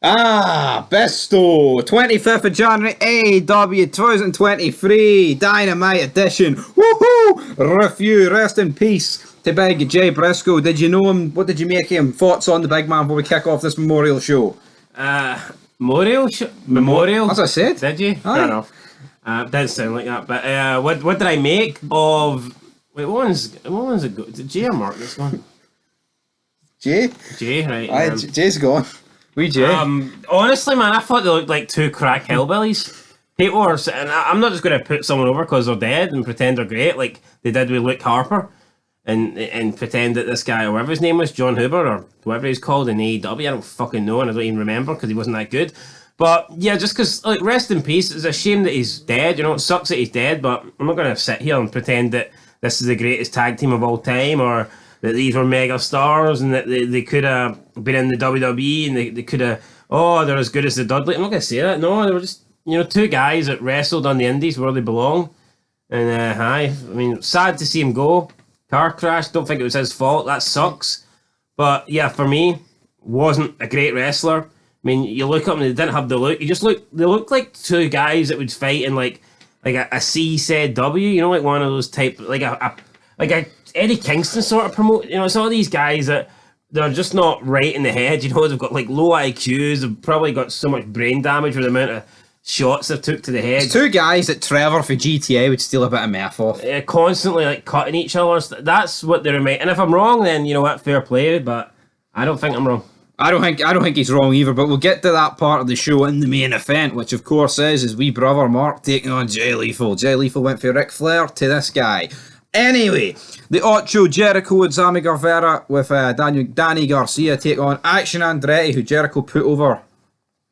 Briscoe, 25th of January, AEW 2023, Dynamite Edition. Woohoo! Review, rest in peace to Big Jay Briscoe. Did you know him? What did you make of him? Thoughts on the big man before we kick off this memorial show? Memorial? Memorial? As I said. Did you? Aye. Fair enough. Didn't sound like that. But what did I make of... Wait, what one's it? Is it Jay or Mark this one? Jay? Jay, right. Aye, Jay's gone. We Jay. Honestly, man, I thought they looked like two crack hillbillies. People are, and I'm not just going to put someone over because they're dead and pretend they're great, like they did with Luke Harper, and pretend that this guy, or whatever his name was, John Huber or whatever he's called in AEW, I don't fucking know, and I don't even remember because he wasn't that good. But yeah, just because, like, rest in peace. It's a shame that he's dead. You know, it sucks that he's dead, but I'm not going to sit here and pretend that this is the greatest tag team of all time, or that these were mega stars and that they could have been in the WWE and they could have, they're as good as the Dudley. I'm not going to say that. No, they were just, two guys that wrestled on the indies where they belong. And, I mean, sad to see him go. Car crash, don't think it was his fault. That sucks. But, yeah, for me, wasn't a great wrestler. I mean, you look up and they didn't have the look. They looked like two guys that would fight in, like a CZW, like one of those type, like a Eddie Kingston sort of promote. It's all these guys that they're just not right in the head. They've got like low IQs. They've probably got so much brain damage with the amount of shots they've took to the head. It's two guys that Trevor for GTA would steal a bit of meth off. Constantly like cutting each other. That's what they remind. And if I'm wrong, then fair play. But I don't think I'm wrong. I don't think he's wrong either, but we'll get to that part of the show in the main event, which of course is wee brother Mark taking on Jay Lethal. Jay Lethal went from Ric Flair to this guy. Anyway, the Ocho, Jericho and Sammy Guevara with Danny Garcia take on Action Andretti, who Jericho put over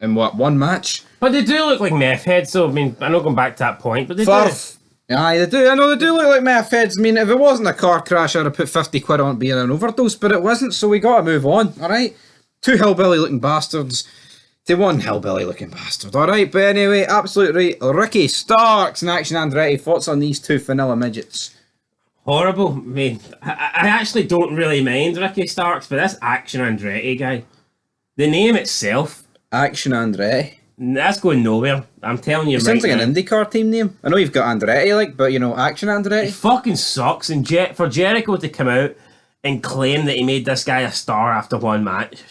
in one match? But they do look like meth heads, so I mean, I'm not going back to that point, but they do. Aye, they do. I know they do look like meth heads. I mean, if it wasn't a car crash, I'd have put 50 quid on being an overdose, but it wasn't, so we got to move on, alright? Two hillbilly looking bastards to one hillbilly looking bastard, alright? But anyway, absolutely, Ricky Starks and Action Andretti, thoughts on these two vanilla midgets? Horrible. I mean, I actually don't really mind Ricky Starks, but this Action Andretti guy, the name itself, Action Andretti, that's going nowhere. I'm telling you, it sounds like an IndyCar team name. I know you've got Andretti, but Action Andretti. It fucking sucks. And for Jericho to come out and claim that he made this guy a star after one match,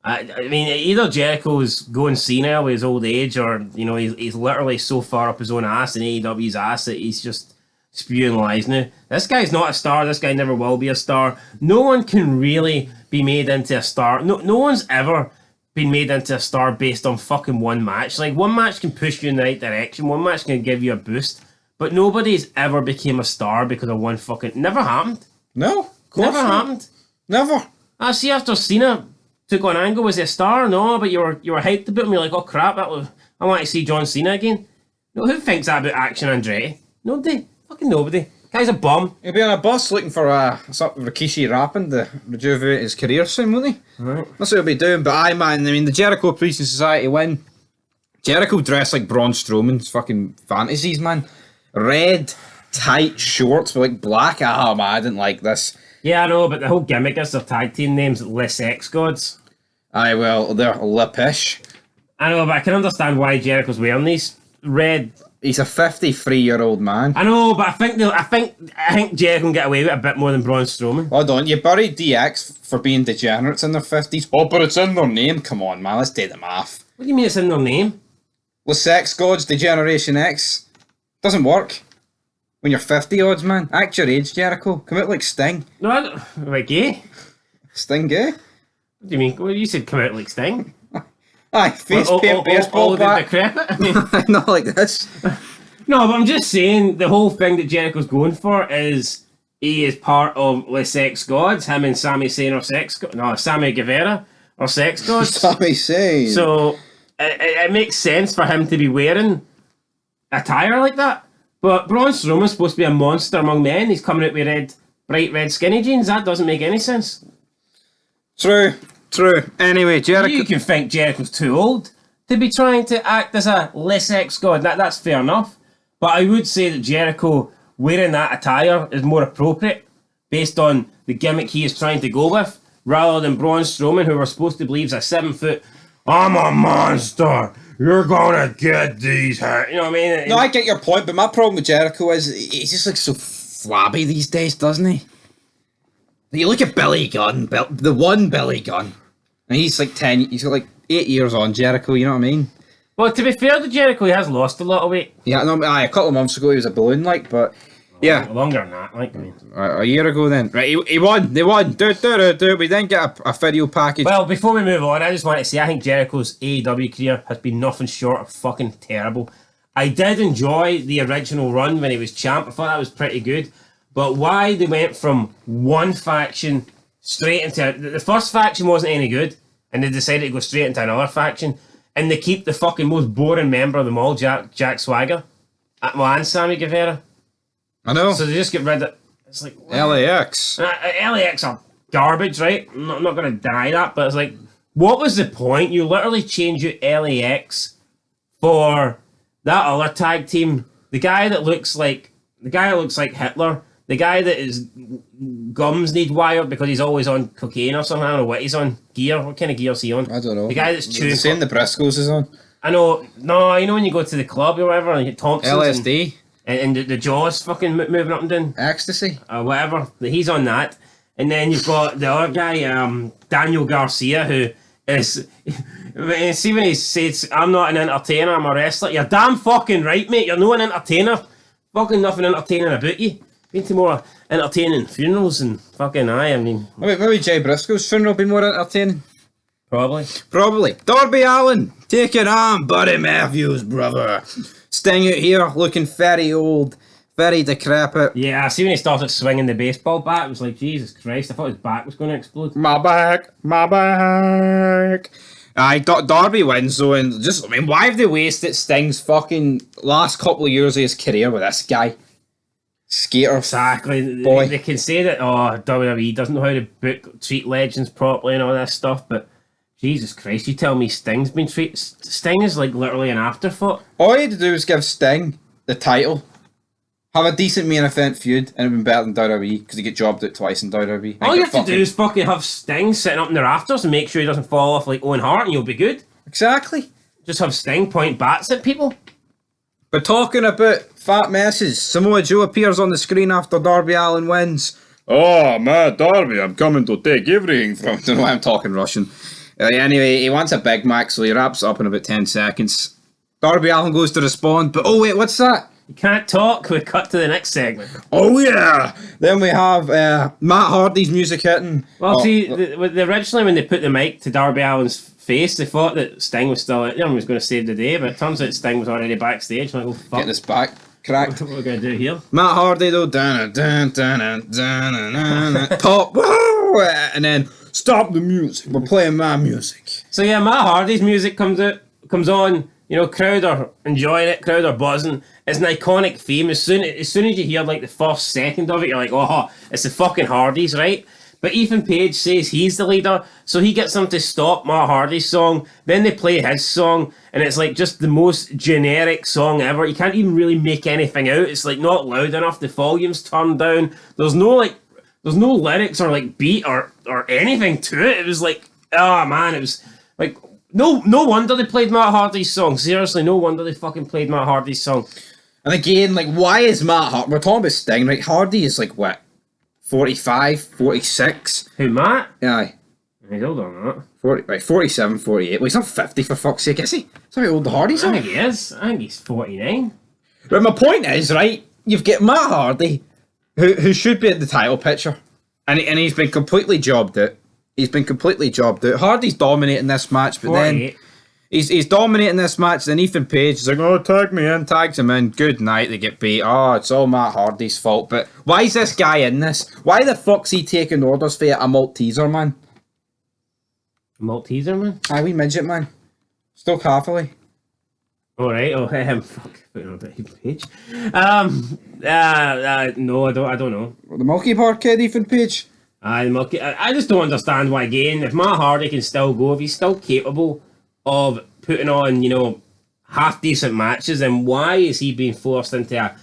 I mean, either Jericho's going senile with his old age, or he's literally so far up his own ass in AEW's ass that he's just spewing lies now. This guy's not a star. This guy never will be a star. No one can really be made into a star. No one's ever been made into a star based on fucking one match. Like, one match can push you in the right direction. One match can give you a boost. But nobody's ever became a star because of one fucking... Never happened. No, of course never happened. Never. I see after Cena took on Angle, was he a star? No, but you were hyped about him. You're like, oh crap, I want to see John Cena again. No, who thinks that about Action Andretti? Nobody. Fucking nobody. Guy's a bum. He'll be on a bus looking for Rikishi rapping to rejuvenate his career soon, won't he? Right. That's what he'll be doing. But the Jericho Priest and Society win. Jericho dressed like Braun Strowman's fucking fantasies, man. Red, tight shorts with like black. Man, I didn't like this. Yeah, I know, but the whole gimmick is their tag team names, Les X Gods. Aye, well, they're lippish. I know, but I can understand why Jericho's wearing these red... He's a 53-year-old man. I know, but I think Jericho can get away with a bit more than Braun Strowman. Hold on, you buried DX for being degenerates in their 50s. Oh, but it's in their name. Come on, man, let's take them off. What do you mean it's in their name? Well, Sex Gods, Degeneration X. Doesn't work. When you're 50 odds, man. Act your age, Jericho. Come out like Sting. No, I don't... Like gay? Sting gay? What do you mean? Well, you said come out like Sting. Aye, face paint, baseball bat. Decrepit. Not like this. No, but I'm just saying the whole thing that Jericho's going for is he is part of Les Sex Gods. Him and Sami Zayn are sex gods. No, Sammy Guevara are sex gods. Sami Zayn. So it makes sense for him to be wearing attire like that. But Braun Strowman's supposed to be a monster among men. He's coming out with bright red skinny jeans. That doesn't make any sense. True. Anyway, Jericho... You can think Jericho's too old to be trying to act as a Les X God. That's fair enough. But I would say that Jericho wearing that attire is more appropriate based on the gimmick he is trying to go with, rather than Braun Strowman, who we're supposed to believe is a 7 foot I'm a monster. You're gonna get these hurt. You know what I mean? No, I get your point, but my problem with Jericho is he's just like so flabby these days, doesn't he? You look at Billy Gunn, the one Billy Gunn, and he's like 10, he's got like 8 years on Jericho, you know what I mean? Well, to be fair to Jericho, he has lost a lot of weight. Yeah, no, a couple of months ago he was a balloon, like, but yeah. Longer than that, like, I mean. A year ago then. Right, he won, they won. We then get a video package. Well, before we move on, I just want to say I think Jericho's AEW career has been nothing short of fucking terrible. I did enjoy the original run when he was champ. I thought that was pretty good. But why they went from one faction straight into... The first faction wasn't any good, and they decided to go straight into another faction, and they keep the fucking most boring member of them all, Jack Swagger, and Sammy Guevara. I know. So they just get rid of... It's like... LAX. LAX are garbage, right? I'm not going to deny that, but it's like, what was the point? You literally change your LAX for that other tag team. The guy that looks like Hitler. The guy that his gums need wired because he's always on cocaine or something. I don't know what he's on. Gear. What kind of gear is he on? I don't know. The guy that's chewing. The same the Briscoes is on. I know. No, you know when you go to the club or whatever and you get Thompson's LSD. And the jaws fucking moving up and down. Ecstasy. Or whatever. He's on that. And then you've got the other guy, Daniel Garcia, who is... See when he says, I'm not an entertainer, I'm a wrestler. You're damn fucking right, mate. You're not an entertainer. Fucking nothing entertaining about you. Been to more entertaining funerals and fucking I mean... Maybe Jay Briscoe's funeral will be more entertaining. Probably. Darby Allin taking on Buddy Matthews' brother. Sting out here looking very old, very decrepit. Yeah, I see when he started swinging the baseball bat, it was like, Jesus Christ, I thought his back was going to explode. My back. Aye, Darby wins though, and just, I mean, why have they wasted Sting's fucking last couple of years of his career with this guy? Skater. Exactly. Boy. They can say that, WWE doesn't know how to treat legends properly and all this stuff, but Jesus Christ, you tell me Sting's been treated... Sting is like literally an afterthought. All you had to do was give Sting the title, have a decent main event feud, and it'd been better than WWE, because he get jobbed out twice in WWE. All you have to do is fucking have Sting sitting up in the rafters and make sure he doesn't fall off like Owen Hart and you'll be good. Exactly. Just have Sting point bats at people. But talking about fat messes, Samoa Joe appears on the screen after Darby Allin wins. Oh, man, Darby, I'm coming to take everything from... I don't know why I'm talking Russian. Anyway, he wants a Big Mac, so he wraps up in about 10 seconds. Darby Allin goes to respond, but oh wait, what's that? You can't talk, we cut to the next segment. Oh yeah! Then we have Matt Hardy's music hitting. Well, originally when they put the mic to Darby Allin's face, they thought that Sting was still out there and was going to save the day, but it turns out Sting was already backstage. I'm like, oh fuck. Getting his back cracked. What are we going to do here? Matt Hardy though, top, woo, and then stop the music. We're playing my music. So yeah, Matt Hardy's music comes on. You know, crowd are enjoying it, crowd are buzzing. It's an iconic theme. As soon as you hear like the first second of it, you're like, oh, it's the fucking Hardys, right? But Ethan Page says he's the leader, so he gets them to stop Matt Hardy's song. Then they play his song, and it's like just the most generic song ever. You can't even really make anything out. It's like not loud enough. The volume's turned down. There's no lyrics or like beat or anything to it. It was like, oh man, it was like no wonder they played Matt Hardy's song. Seriously, no wonder they fucking played Matt Hardy's song. And again, like, why is Matt Hardy... We're talking about Sting, right? Hardy is like, what, 45, 46? Who, Matt? Aye. He's older than that. 47, 48. Well, he's not 50 for fuck's sake, is he? That's how old the Hardys are. I think he is. I think he's 49. But my point is, right, you've got Matt Hardy, who should be at the title picture, and he's been completely jobbed out. Hardy's dominating this match, but 48. Then he's dominating this match. Then Ethan Page is like, oh, tag me in, tags him in. Good night, they get beat. Oh, it's all Matt Hardy's fault. But why is this guy in this? Why the fuck's he taking orders for a Malteser, man? Malteser, man? Aye, wee midget, man. Still carefully. Alright, fuck. Page. No, I don't know. The Milky Bar kid, Ethan Page? I just don't understand why, again, if Matt Hardy can still go, if he's still capable of putting on, you know, half-decent matches, then why is he being forced into a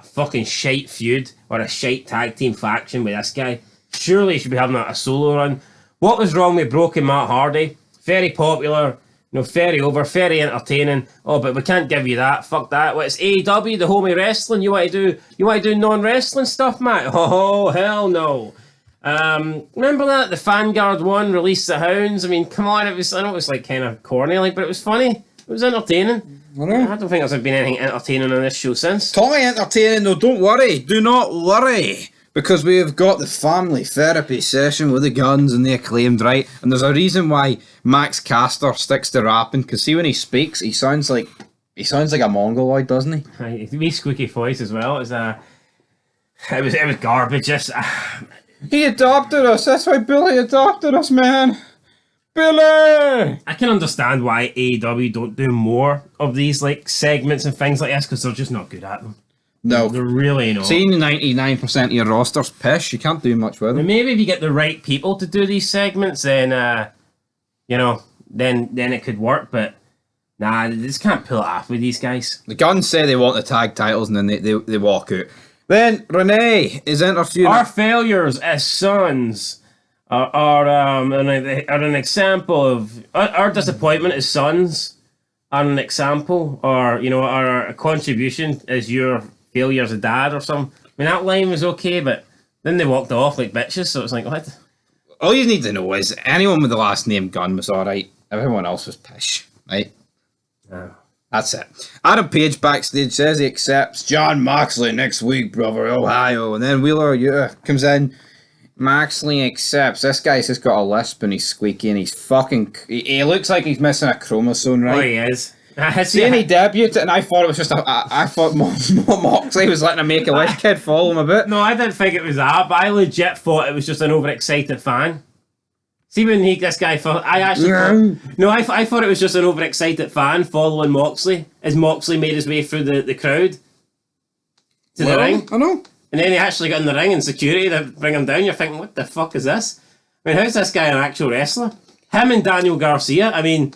fucking shite feud or a shite tag team faction with this guy? Surely he should be having a solo run. What was wrong with Broken Matt Hardy? Very popular, very over, very entertaining. Oh, but we can't give you that. Fuck that. Well, it's AEW, the home of wrestling. You want to do non-wrestling stuff, Matt? Oh, hell no. Remember that the Vanguard one, Release the Hounds? I mean, come on, I know it was like kind of corny, like, but it was funny. It was entertaining. I don't think there's been anything entertaining on this show since. Totally entertaining though, don't worry. Do not worry. Because we have got the family therapy session with the Guns and the Acclaimed, right? And there's a reason why Max Caster sticks to rapping. Because see, when he speaks, he sounds like a Mongoloid, doesn't he? Right, wee squeaky voice as well. It was garbage. He adopted us. That's why Billy adopted us, man. Billy! I can understand why AEW don't do more of these like segments and things like this because they're just not good at them. No. They're really not. Seeing 99% of your roster's pish, you can't do much with them. Maybe if you get the right people to do these segments, then, then it could work, but nah, they just can't pull it off with these guys. The Guns say they want the tag titles and then they walk out. Then Renee is interviewing... Our failures as sons are an example of... Our disappointment as sons are an example, or, our contribution as your... failure as a dad or something. I mean, that line was okay, but then they walked off like bitches, so it's like, what? All you need to know is anyone with the last name Gunn was alright. Everyone else was pish, right? Oh. That's it. Adam Page backstage says he accepts John Moxley next week, brother, Ohio. And then Wheeler comes in. Moxley accepts. This guy's just got a lisp and he's squeaky and he's fucking... He looks like he's missing a chromosome, right? Oh, he is. See, and he debuted, and I thought it was just I thought Moxley was letting a Make-A-Wish kid follow him a bit. No, I didn't think it was that, but I legit thought it was just an overexcited fan. See, when this guy thought, I thought it was just an overexcited fan following Moxley as Moxley made his way through the crowd to the ring. I know. And then he actually got in the ring and security to bring him down. You're thinking, what the fuck is this? I mean, how's this guy an actual wrestler? Him and Daniel Garcia, I mean...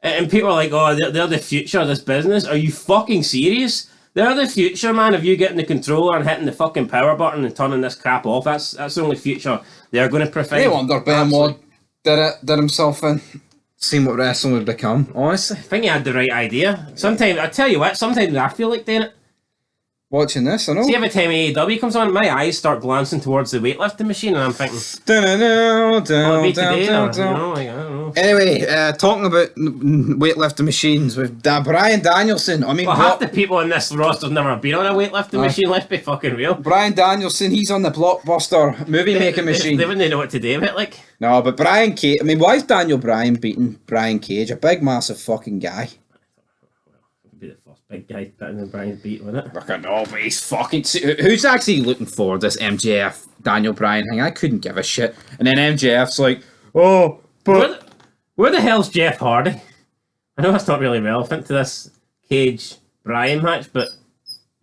And people are like, oh, they're the future of this business. Are you fucking serious? They're the future, man, of you getting the controller and hitting the fucking power button and turning this crap off. That's the only future they're going to provide. I wonder Benoit did himself in. Seen what wrestling would become, honestly. I think he had the right idea. Sometimes, I tell you what, sometimes I feel like doing it. Watching this, I know. See, every time AEW comes on, my eyes start glancing towards the weightlifting machine, and I'm thinking, I don't know. Anyway, talking about weightlifting machines with Bryan Danielson. I mean, half the people in this roster's never been on a weightlifting machine. Let's be fucking real. Bryan Danielson, he's on the blockbuster movie making machine. They wouldn't know what to do with it, like. No, but Brian Cage. I mean, why is Daniel Bryan beating Brian Cage? A big, massive fucking guy. Be the first big guy Daniel Bryan's beat, wouldn't it? I know, but he's fucking... Who's actually looking for this MJF Daniel Bryan thing? I couldn't give a shit. And then MJF's like, oh, but... Where the hell's Jeff Hardy? I know that's not really relevant to this Cage Bryan match, but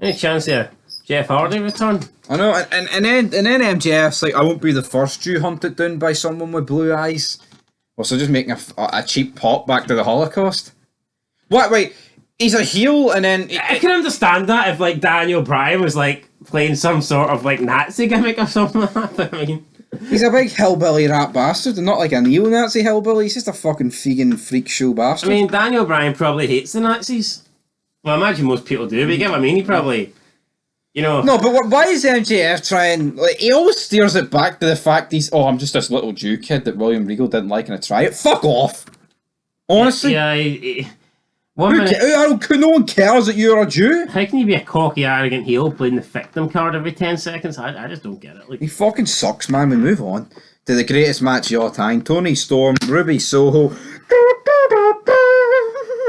any chance of Jeff Hardy return? I know, and then MJF's like, I won't be the first Jew hunted down by someone with blue eyes. Well, so just making a cheap pop back to the Holocaust. What? Wait, he's a heel, and then I can understand that if like Daniel Bryan was like playing some sort of like Nazi gimmick or something like that. I mean, he's a big hillbilly rat bastard, and not like a neo-Nazi hillbilly. He's just a fucking vegan freak show bastard. I mean, Daniel Bryan probably hates the Nazis. Well, I imagine most people do, but you get what I mean? He probably, No, but why is MJF trying... Like, he always steers it back to the fact I'm just this little Jew kid that William Regal didn't like and I try it. Fuck off! Honestly. Yeah, no one cares that you're a Jew. How can you be a cocky, arrogant heel playing the victim card every 10 seconds? I just don't get it. Like, he fucking sucks, man. We move on to the greatest match of all time. Tony Storm, Ruby Soho.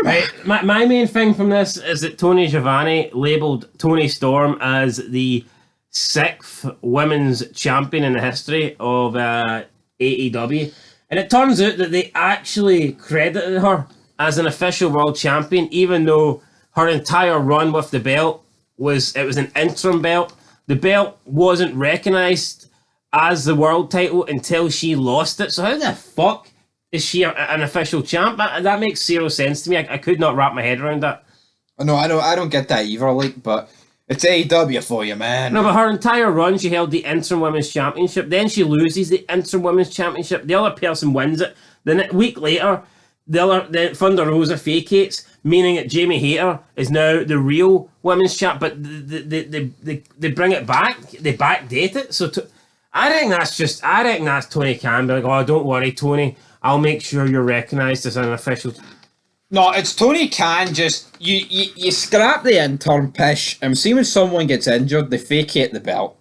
Right, my main thing from this is that Tony Giovanni labelled Tony Storm as the 6th women's champion in the history of AEW. And it turns out that they actually credited her as an official world champion, even though her entire run with the belt was an interim belt. The belt wasn't recognised as the world title until she lost it. So how the fuck is she an official champ? That makes zero sense to me. I could not wrap my head around that. No, I don't get that either, like, but it's AEW for you, man. No, but her entire run, she held the interim women's championship. Then she loses the interim women's championship. The other person wins it. Then a week later, the Thunder Rosa vacates, meaning that Jamie Hayter is now the real women's champ. But they bring it back, they backdate it. So I reckon that's Tony Khan be like, oh, don't worry, Tony, I'll make sure you're recognised as an official. No, it's Tony Khan. Just you scrap the interim pish, and see when someone gets injured, they vacate the belt.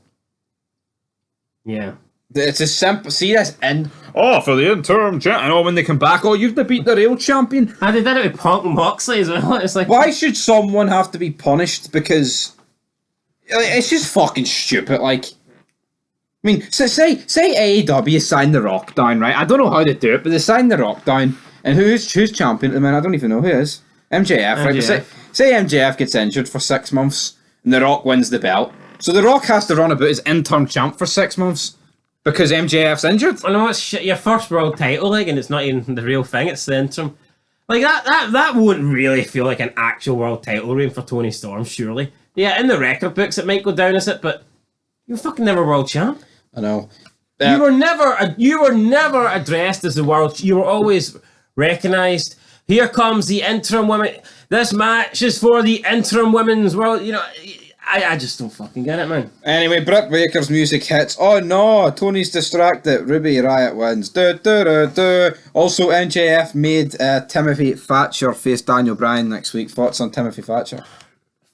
Yeah. It's as simple. See this for the interim champ. I know when they come back. Oh, you've to beat the real champion. And they did it with Punk and Moxley as well. It's like, why should someone have to be punished? Because it's just fucking stupid. Like, I mean, so say AEW signed The Rock down, right? I don't know how to do it, but they signed The Rock down, and who's champion at the minute? I don't even know who is. MJF, right? But say MJF gets injured for 6 months, and The Rock wins the belt. So The Rock has to run about as interim champ for 6 months. Because MJF's injured? I know, it's shit. Your first world title, like, and it's not even the real thing, it's the interim. Like, that wouldn't really feel like an actual world title reign for Tony Storm, surely. Yeah, in the record books it might go down as it, but you were fucking never world champ. I know. You were never addressed as the world. You were always recognised. Here comes the interim women. This match is for the interim women's world. You know, I just don't fucking get it, man. Anyway, Britt Baker's music hits. Oh no, Tony's distracted. Ruby Riott wins. Also, MJF made Timothy Thatcher face Daniel Bryan next week. Thoughts on Timothy Thatcher?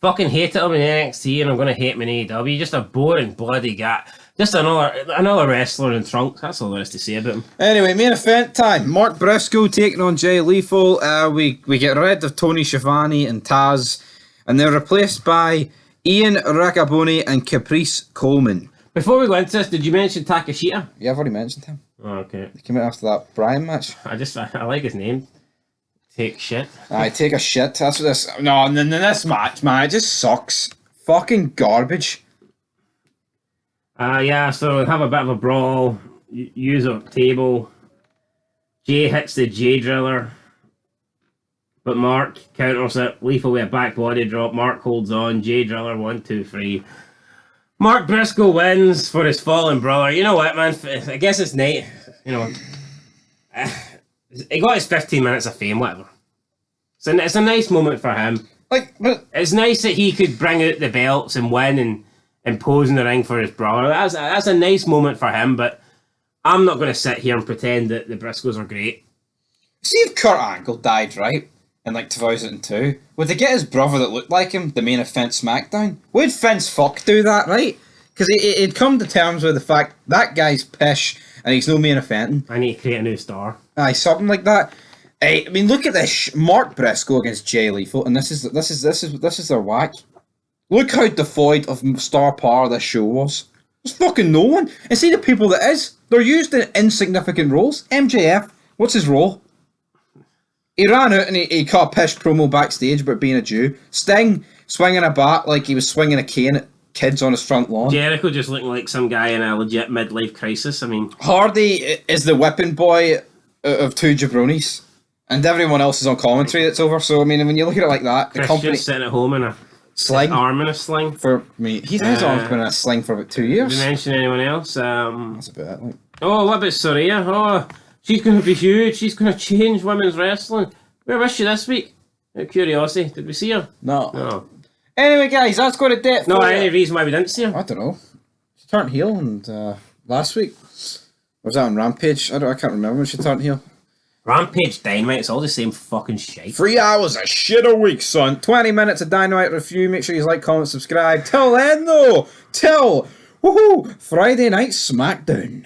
Fucking hate it him in NXT, and I'm going to hate him in AEW. Just a boring bloody guy. Just another wrestler in trunks. That's all there is to say about him. Anyway, main event time. Mark Briscoe taking on Jay Lethal. We get rid of Tony Schiavone and Taz, and they're replaced by Ian Riccaboni and Caprice Coleman. Before we go into this, did you mention Takashita? Yeah, I've already mentioned him. Oh, okay. He came out after that Bryan match. I like his name. Take shit. Take a shit. That's what this. No, and then this match, man, it just sucks. Fucking garbage. Yeah, so have a bit of a brawl. Use a table. Jay hits the J Driller. But Mark counters it. Lethal with a back body drop. Mark holds on. J Driller 1, 2, 3. Mark Briscoe wins for his fallen brother. You know what, man? I guess it's night. You know, he got his 15 minutes of fame, whatever. So it's a nice moment for him. But it's nice that he could bring out the belts and win and pose in the ring for his brother. That's a nice moment for him. But I'm not going to sit here and pretend that the Briscoes are great. See if Kurt Angle died, right? In 2002, would they get his brother that looked like him, the main event SmackDown? Would Vince Fuck do that, right? Because he'd come to terms with the fact that guy's pish and he's no main eventing. I need to create a new star. Aye, something like that. I mean, look at this: Mark Briscoe against Jay Lethal, and this is their whack. Look how devoid of star power this show was. There's fucking no one. And see the people that is. They're used in insignificant roles. MJF, what's his role? He ran out and he cut a pish promo backstage about being a Jew. Sting swinging a bat like he was swinging a cane at kids on his front lawn. Jericho just looking like some guy in a legit midlife crisis. I mean, Hardy is the whipping boy of two jabronis, and everyone else is on commentary that's over. So I mean, when you look at it like that, the company sitting at home in a sling, arm in a sling. For me, he's had his arm's been in a sling for about 2 years. Did you mention anyone else? That's about it. Like. Oh, what about Saraya? Oh, she's going to be huge. She's going to change women's wrestling. Where was she this week? Out of curiosity, did we see her? No. Anyway, guys, that's got a depth. No, any reason why we didn't see her? I don't know. She turned heel and last week. Was that on Rampage? I can't remember when she turned heel. Rampage, Dynamite, it's all the same fucking shit. 3 hours of shit a week, son. 20 minutes of Dynamite review. Make sure you like, comment, subscribe. Till then, though. Till Friday Night SmackDown.